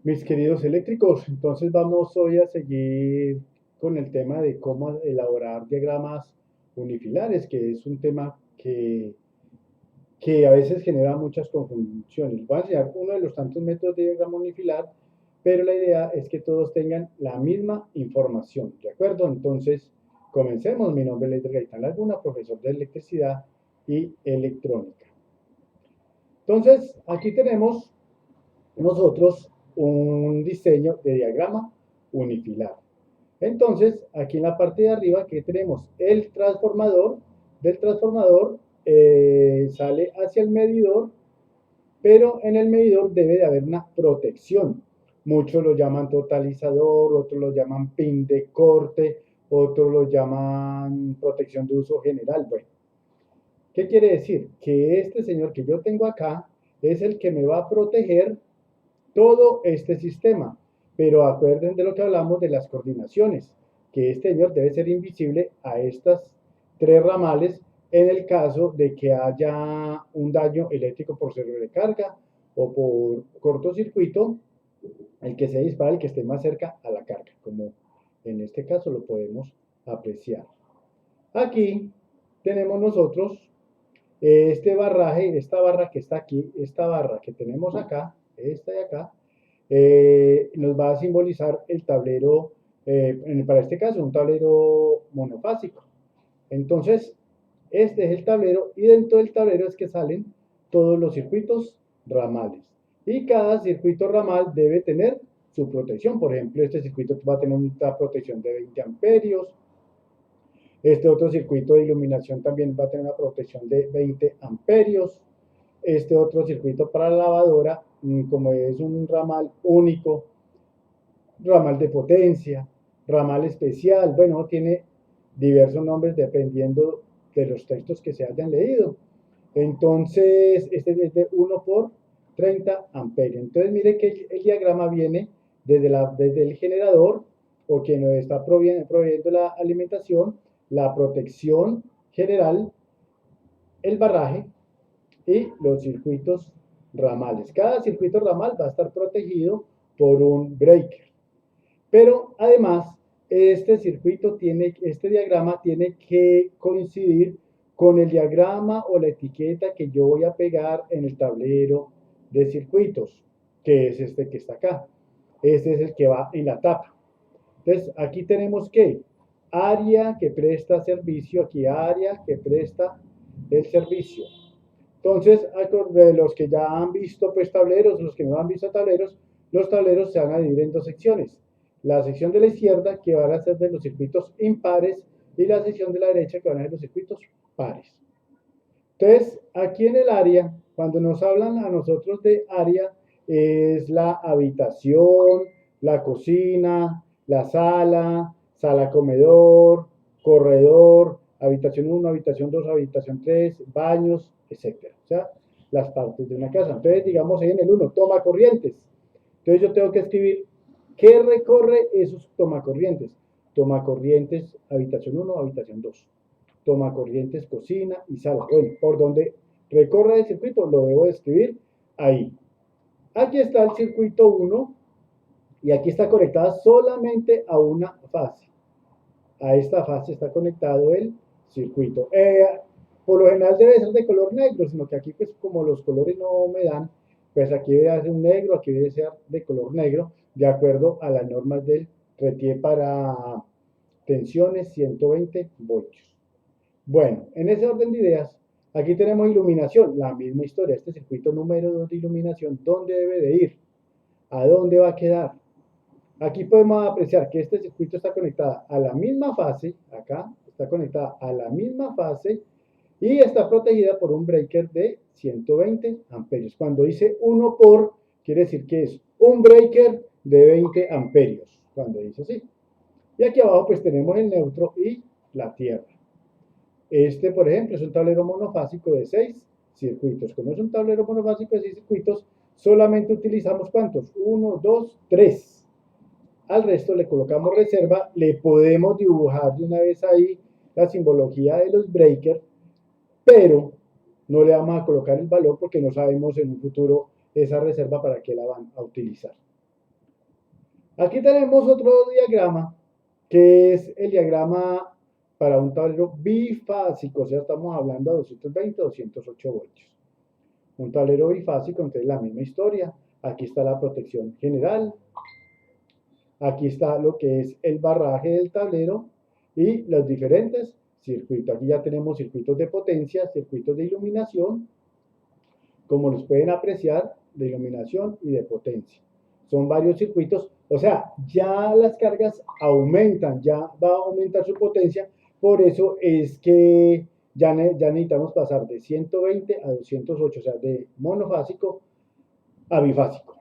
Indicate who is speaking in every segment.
Speaker 1: Mis queridos eléctricos, entonces vamos hoy a seguir con el tema de cómo elaborar diagramas unifilares, que es un tema que a veces genera muchas confusiones. Voy a enseñar uno de los tantos métodos de diagrama unifilar, pero la idea es que todos tengan la misma información, ¿de acuerdo? Entonces, comencemos. Mi nombre es Leider Gaitán Laguna, profesor de electricidad y electrónica. Entonces, aquí tenemos nosotros un diseño de diagrama unifilar. Entonces, aquí en la parte de arriba, que tenemos el transformador, del transformador sale hacia el medidor, pero en el medidor debe de haber una protección. Muchos lo llaman totalizador, otros lo llaman pin de corte, otros lo llaman protección de uso general. Bueno, ¿qué quiere decir? Que este señor que yo tengo acá es el que me va a proteger todo este sistema. Pero acuerden de lo que hablamos de las coordinaciones, que este señor debe ser invisible a estas tres ramales en el caso de que haya un daño eléctrico por sobrecarga o por cortocircuito, el que se dispara, el que esté más cerca a la carga, como en este caso lo podemos apreciar. Aquí tenemos nosotros este barraje, esta barra que está aquí, esta barra que tenemos acá, esta de acá, nos va a simbolizar el tablero, para este caso, un tablero monofásico. Entonces, este es el tablero y dentro del tablero es que salen todos los circuitos ramales. Y cada circuito ramal debe tener su protección. Por ejemplo, este circuito va a tener una protección de 20 amperios. Este otro circuito de iluminación también va a tener una protección de 20 amperios. Este otro circuito para la lavadora, como es un ramal único, ramal de potencia, ramal especial, bueno, tiene diversos nombres dependiendo de los textos que se hayan leído. Entonces, este es de 1 por 30 amperios. Entonces, mire que el diagrama viene desde el generador o quien nos está proveyendo la alimentación, la protección general, el barraje y los circuitos ramales. Cada circuito ramal va a estar protegido por un breaker. Pero además, este diagrama tiene que coincidir con el diagrama o la etiqueta que yo voy a pegar en el tablero de circuitos, que es este que está acá. Este es el que va en la tapa. Entonces, aquí tenemos que área que presta servicio, aquí área que presta el servicio. Entonces, los que ya han visto pues tableros, los que no han visto tableros, los tableros se van a dividir en dos secciones. La sección de la izquierda que van a ser de los circuitos impares y la sección de la derecha que van a ser los circuitos pares. Entonces, aquí en el área, cuando nos hablan a nosotros de área, es la habitación, la cocina, la sala, sala comedor, corredor, habitación 1, habitación 2, habitación 3, baños, etcétera. O sea, las partes de una casa. Entonces, digamos ahí en el 1, toma corrientes. Entonces yo tengo que escribir qué recorre esos tomacorrientes. Tomacorrientes, habitación 1, habitación 2. Tomacorrientes, cocina y sala. Bueno, por donde recorre el circuito lo debo escribir ahí. Aquí está el circuito 1 y aquí está conectada solamente a una fase. A esta fase está conectado el circuito. Por lo general debe ser de color negro, sino que aquí pues como los colores no me dan, pues aquí debe ser un negro, aquí debe ser de color negro, de acuerdo a las normas del RETIE para tensiones 120 voltios. Bueno, en ese orden de ideas, aquí tenemos iluminación, la misma historia, este circuito número 2 de iluminación, ¿dónde debe de ir? ¿A dónde va a quedar? Aquí podemos apreciar que este circuito está conectado a la misma fase, acá está conectada a la misma fase y está protegida por un breaker de 120 amperios. Cuando dice 1 por, quiere decir que es un breaker de 20 amperios, cuando dice así. Y aquí abajo pues tenemos el neutro y la tierra. Este, por ejemplo, es un tablero monofásico de 6 circuitos. Como es un tablero monofásico de 6 circuitos, solamente utilizamos ¿cuántos? 1, 2, 3. Al resto le colocamos reserva, le podemos dibujar de una vez ahí la simbología de los breakers, pero no le vamos a colocar el valor porque no sabemos en un futuro esa reserva para qué la van a utilizar. Aquí tenemos otro diagrama, que es el diagrama para un tablero bifásico, o sea, estamos hablando de 220, 208 voltios. Un tablero bifásico, entonces la misma historia. Aquí está la protección general, aquí está lo que es el barraje del tablero y los diferentes circuitos. Aquí ya tenemos circuitos de potencia, circuitos de iluminación, como los pueden apreciar, de iluminación y de potencia. Son varios circuitos, o sea, ya las cargas aumentan, ya va a aumentar su potencia, por eso es que ya necesitamos pasar de 120 a 208, o sea, de monofásico a bifásico.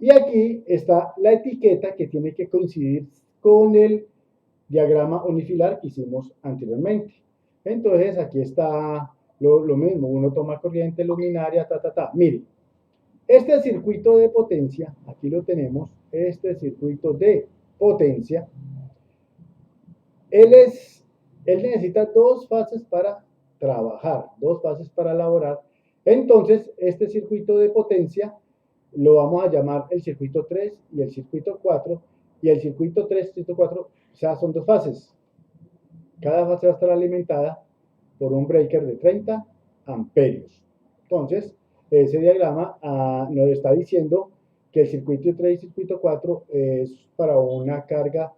Speaker 1: Y aquí está la etiqueta que tiene que coincidir con el diagrama unifilar que hicimos anteriormente. Entonces aquí está lo mismo, uno toma corriente luminaria, Miren, este circuito de potencia, aquí lo tenemos, este circuito de potencia, él necesita dos fases para trabajar, dos fases para elaborar. Entonces, este circuito de potencia lo vamos a llamar el circuito 3 y el circuito 4, y el circuito 3 y el circuito 4, o sea, son dos fases. Cada fase va a estar alimentada por un breaker de 30 amperios. Entonces, ese diagrama nos está diciendo que el circuito 3 y el circuito 4 es para una carga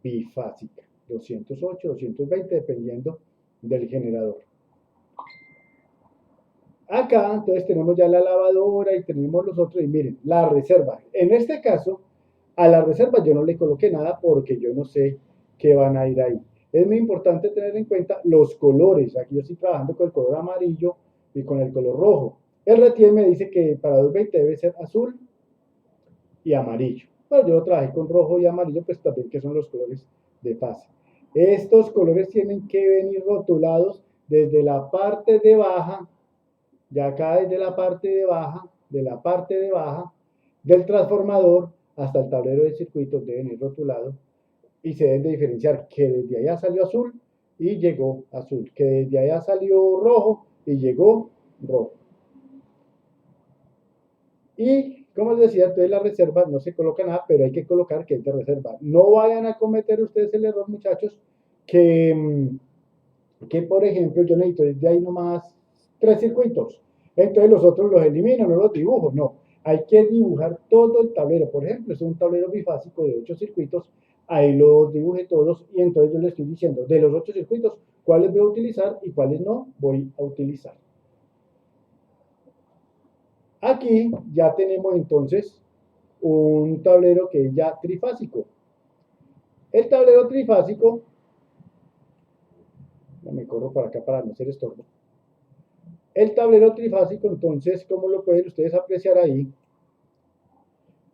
Speaker 1: bifásica, 208, 220, dependiendo del generador. Acá, entonces, tenemos ya la lavadora y tenemos los otros, y miren, la reserva. En este caso, a la reserva yo no le coloqué nada porque yo no sé qué van a ir ahí. Es muy importante tener en cuenta los colores. Aquí yo estoy trabajando con el color amarillo y con el color rojo. El RTM me dice que para 220 debe ser azul y amarillo. Pero yo lo trabajé con rojo y amarillo, pues también que son los colores de fase. Estos colores tienen que venir rotulados desde la parte de baja, ya acá desde la parte de baja del transformador hasta el tablero de circuitos deben ir rotulados y se deben de diferenciar que desde allá salió azul y llegó azul, que desde allá salió rojo y llegó rojo. Y como les decía, entonces la reserva no se coloca nada, pero hay que colocar que es de reserva. No vayan a cometer ustedes el error, muchachos, que por ejemplo yo necesito desde ahí nomás 3 circuitos. Entonces los otros los elimino, no los dibujo, no. Hay que dibujar todo el tablero. Por ejemplo, es un tablero bifásico de 8 circuitos, ahí los dibujé todos y entonces yo les estoy diciendo de los 8 circuitos cuáles voy a utilizar y cuáles no voy a utilizar. Aquí ya tenemos entonces un tablero que es ya trifásico. El tablero trifásico, me corro para acá para no ser estorbo. El tablero trifásico, entonces, como lo pueden ustedes apreciar ahí,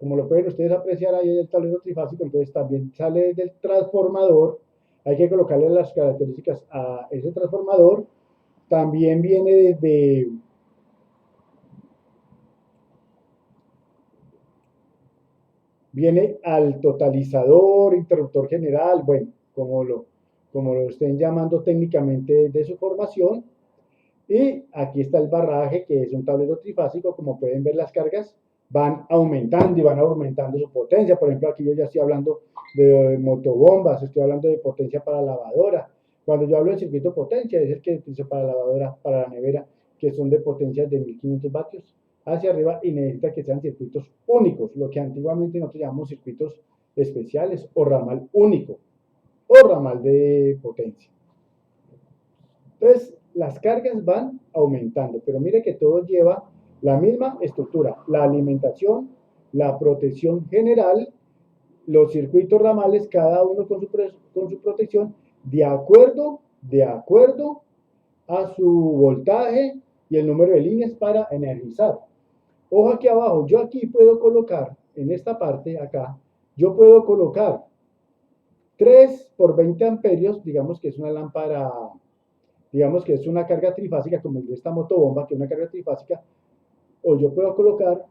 Speaker 1: el tablero trifásico, entonces también sale del transformador, hay que colocarle las características a ese transformador, también viene viene al totalizador, interruptor general, bueno, como lo estén llamando técnicamente de su formación, y aquí está el barraje, que es un tablero trifásico. Como pueden ver, las cargas van aumentando y van aumentando su potencia. Por ejemplo, aquí yo ya estoy hablando de motobombas, estoy hablando de potencia para lavadora. Cuando yo hablo de circuito potencia, es el que utilizo para lavadora, para la nevera, que son de potencias de 1500 vatios hacia arriba y necesita que sean circuitos únicos, lo que antiguamente nosotros llamamos circuitos especiales o ramal único o ramal de potencia. Entonces, las cargas van aumentando, pero mire que todo lleva la misma estructura, la alimentación, la protección general, los circuitos ramales, cada uno con su protección, de acuerdo a su voltaje y el número de líneas para energizar. Ojo aquí abajo, yo aquí puedo colocar, en esta parte acá, yo puedo colocar 3 por 20 amperios, digamos que es una lámpara, digamos que es una carga trifásica como el de esta motobomba, que es una carga trifásica, o yo puedo colocar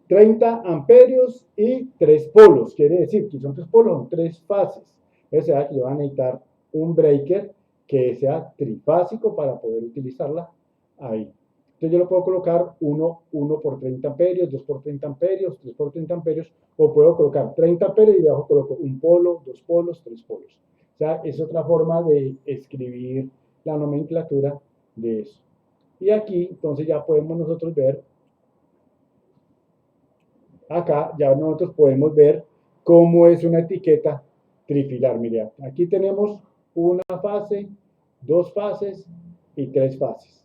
Speaker 1: 30 amperios y 3 polos, quiere decir que son 3 polos, son 3 fases. O sea que yo voy a necesitar un breaker que sea trifásico para poder utilizarla ahí. Entonces yo lo puedo colocar 1 por 30 amperios, 2 por 30 amperios, 3 por 30 amperios, o puedo colocar 30 amperios y debajo coloco un polo, 2 polos, 3 polos. O sea, es otra forma de escribir la nomenclatura de eso. Y aquí, entonces ya podemos nosotros ver, acá ya nosotros podemos ver cómo es una etiqueta trifilar. Mira, aquí tenemos una fase, dos fases y tres fases.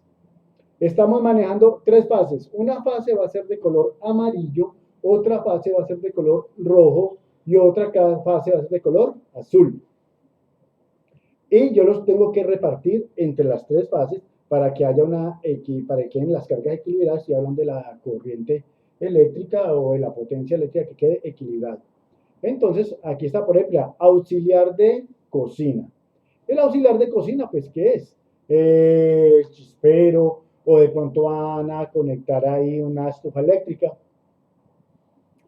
Speaker 1: Estamos manejando tres fases. Una fase va a ser de color amarillo, otra fase va a ser de color rojo y otra fase va a ser de color azul. Y yo los tengo que repartir entre las tres fases para que haya para que queden las cargas equilibradas, si hablan de la corriente eléctrica o de la potencia eléctrica, que quede equilibrado. Entonces, aquí está, por ejemplo, auxiliar de cocina. El auxiliar de cocina, pues, ¿qué es? Chispero, o de pronto van a conectar ahí una estufa eléctrica,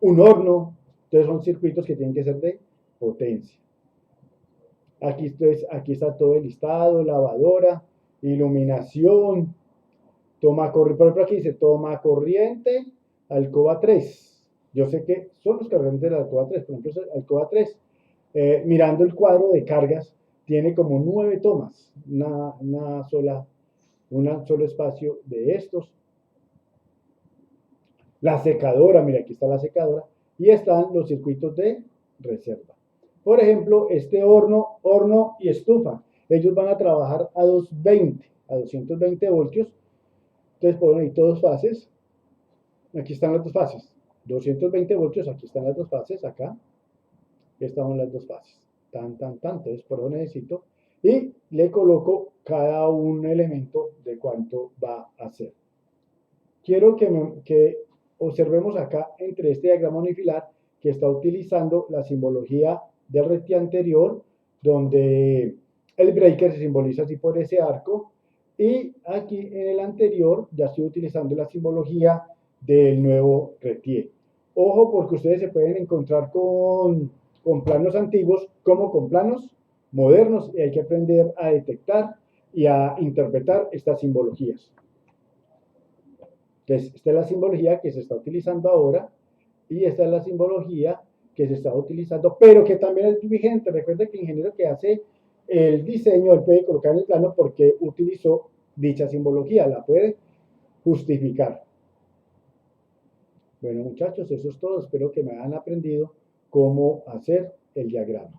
Speaker 1: un horno. Entonces son circuitos que tienen que ser de potencia. Aquí está todo el listado, lavadora, iluminación, por ejemplo aquí dice toma corriente, alcoba 3. Yo sé que son los cargadores de la alcoba 3, por ejemplo, alcoba 3. Mirando el cuadro de cargas, tiene como 9 tomas, un solo espacio de estos. La secadora, mira, aquí está la secadora, y están los circuitos de reserva. Por ejemplo, este horno y estufa, ellos van a trabajar a 220 voltios. Entonces ponen ahí dos fases. Aquí están las dos fases. 220 voltios, aquí están las dos fases, acá. Están las dos fases. Entonces por eso necesito. Y le coloco cada un elemento de cuánto va a ser. Quiero que observemos acá entre este diagrama unifilar que está utilizando la simbología del RETI anterior, donde el breaker se simboliza así por ese arco, y aquí en el anterior ya estoy utilizando la simbología del nuevo RETIE. Ojo, porque ustedes se pueden encontrar con planos antiguos como con planos modernos, y hay que aprender a detectar y a interpretar estas simbologías. Entonces, esta es la simbología que se está utilizando ahora y esta es la simbología que se está utilizando, pero que también es vigente. Recuerda que el ingeniero que hace el diseño, él puede colocar en el plano porque utilizó dicha simbología, la puede justificar. Bueno, muchachos, eso es todo. Espero que me hayan aprendido cómo hacer el diagrama.